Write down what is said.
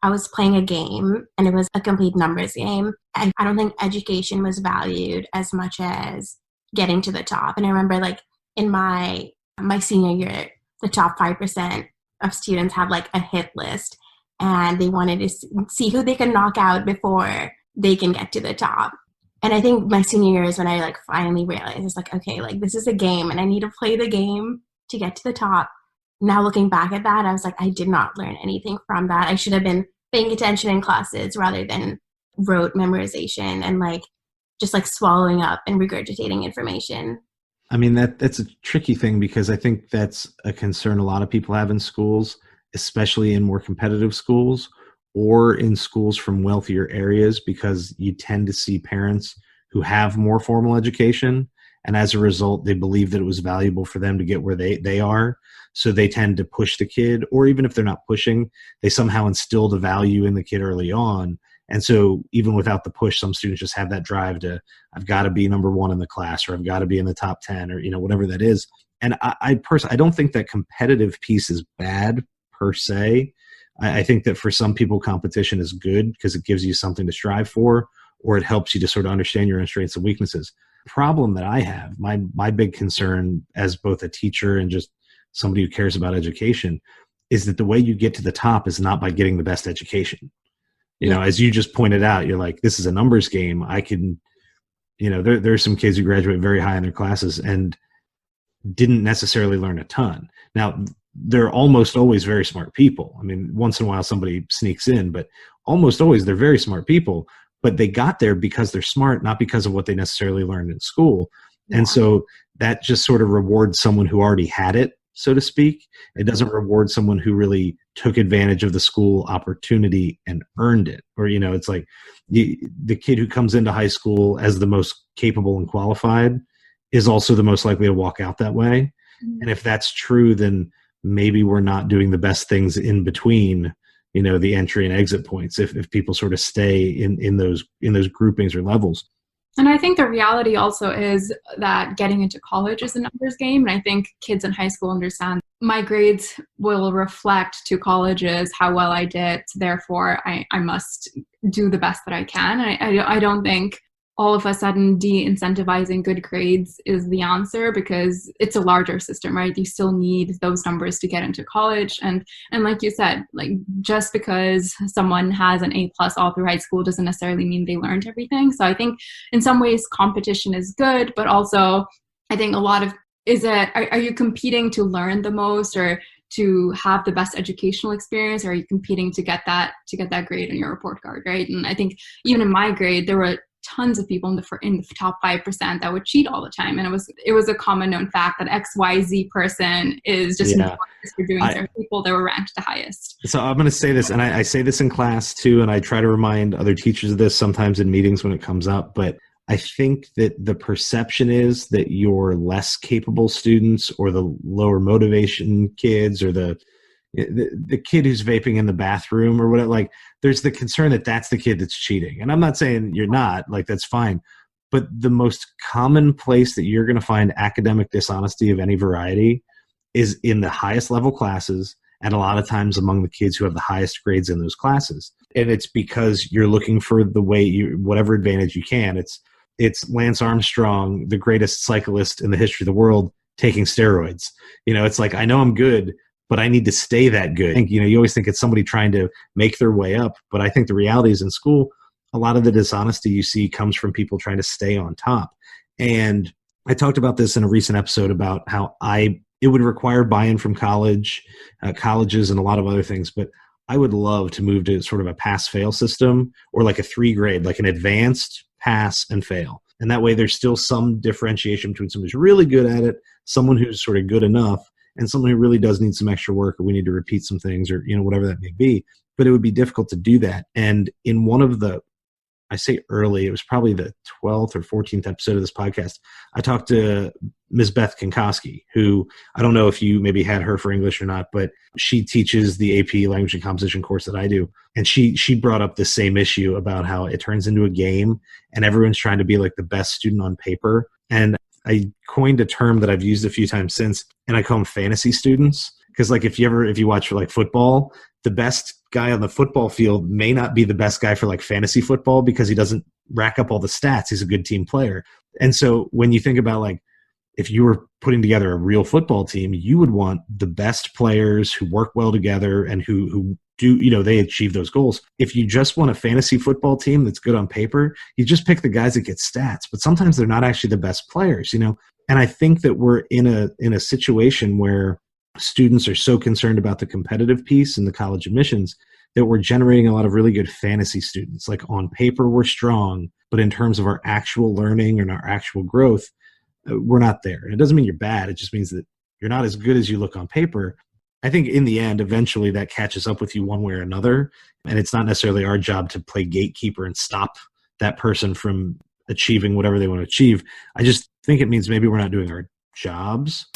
I was playing a game and it was a complete numbers game. And I don't think education was valued as much as getting to the top. And I remember like in my senior year, the top 5% of students had like a hit list and they wanted to see who they can knock out before they can get to the top. And I think my senior year is when I like finally realized it's like, okay, like this is a game and I need to play the game to get to the top. Now looking back at that, I was like, I did not learn anything from that. I should have been paying attention in classes rather than rote memorization and like just like swallowing up and regurgitating information. I mean, that's a tricky thing because I think that's a concern a lot of people have in schools, especially in more competitive schools or in schools from wealthier areas, because you tend to see parents who have more formal education. And as a result, they believe that it was valuable for them to get where they are. So they tend to push the kid, or even if they're not pushing, they somehow instill the value in the kid early on. And so even without the push, some students just have that drive to, I've got to be number one in the class, or I've got to be in the top 10, or, whatever that is. And I personally, I don't think that competitive piece is bad per se. I think that for some people, competition is good because it gives you something to strive for, or it helps you to sort of understand your own strengths and weaknesses. Problem that I have, my big concern as both a teacher and just somebody who cares about education, is that the way you get to the top is not by getting the best education. As you just pointed out, you're like, this is a numbers game. I can, there are some kids who graduate very high in their classes and didn't necessarily learn a ton. Now, they're almost always very smart people. I mean, once in a while somebody sneaks in, but almost always they're very smart people. But they got there because they're smart, not because of what they necessarily learned in school. Yeah. And so that just sort of rewards someone who already had it, so to speak. It doesn't reward someone who really took advantage of the school opportunity and earned it. Or, it's like the kid who comes into high school as the most capable and qualified is also the most likely to walk out that way. Mm-hmm. And if that's true, then maybe we're not doing the best things in between, the entry and exit points, if people sort of stay in those groupings or levels. And I think the reality also is that getting into college is a numbers game. And I think kids in high school understand my grades will reflect to colleges how well I did. Therefore, I must do the best that I can. And I don't think all of a sudden de-incentivizing good grades is the answer, because it's a larger system, right? You still need those numbers to get into college. And like you said, like just because someone has an A+ all through high school doesn't necessarily mean they learned everything. So I think in some ways competition is good, but also I think a lot of, are you competing to learn the most or to have the best educational experience, or are you competing to get that grade on your report card, right? And I think even in my grade, there were tons of people in the top 5% that would cheat all the time. And it was a common known fact that XYZ person is just for doing certain people that were ranked the highest. So I'm going to say this, and I say this in class too, and I try to remind other teachers of this sometimes in meetings when it comes up, but I think that the perception is that your less capable students or the lower motivation kids or the kid who's vaping in the bathroom or whatever, like there's the concern that that's the kid that's cheating. And I'm not saying you're not, like that's fine. But the most common place that you're going to find academic dishonesty of any variety is in the highest level classes, and a lot of times among the kids who have the highest grades in those classes. And it's because you're looking for the way whatever advantage you can. It's Lance Armstrong, the greatest cyclist in the history of the world, taking steroids. It's like, I know I'm good, but I need to stay that good. I think, you always think it's somebody trying to make their way up. But I think the reality is in school, a lot of the dishonesty you see comes from people trying to stay on top. And I talked about this in a recent episode about how it would require buy-in from colleges and a lot of other things. But I would love to move to sort of a pass-fail system, or like a 3-grade, like an advanced, pass, and fail. And that way there's still some differentiation between someone who's really good at it, someone who's sort of good enough, and someone who really does need some extra work, or we need to repeat some things, or whatever that may be. But it would be difficult to do that. And in one of the, I say early, it was probably the 12th or 14th episode of this podcast, I talked to Ms. Beth Konkoski, who I don't know if you maybe had her for English or not, but she teaches the AP Language and Composition course that I do. And she brought up the same issue about how it turns into a game and everyone's trying to be like the best student on paper. And I coined a term that I've used a few times since, and I call them fantasy students. Because like if you watch like football, the best guy on the football field may not be the best guy for like fantasy football because he doesn't rack up all the stats. He's a good team player. And so when you think about like, if you were putting together a real football team, you would want the best players who work well together and who do, they achieve those goals. If you just want a fantasy football team that's good on paper, you just pick the guys that get stats, but sometimes they're not actually the best players, And I think that we're in a situation where students are so concerned about the competitive piece in the college admissions that we're generating a lot of really good fantasy students. Like on paper, we're strong, but in terms of our actual learning and our actual growth, we're not there. And it doesn't mean you're bad. It just means that you're not as good as you look on paper. I think in the end, eventually that catches up with you one way or another. And it's not necessarily our job to play gatekeeper and stop that person from achieving whatever they want to achieve. I just think it means maybe we're not doing our jobs.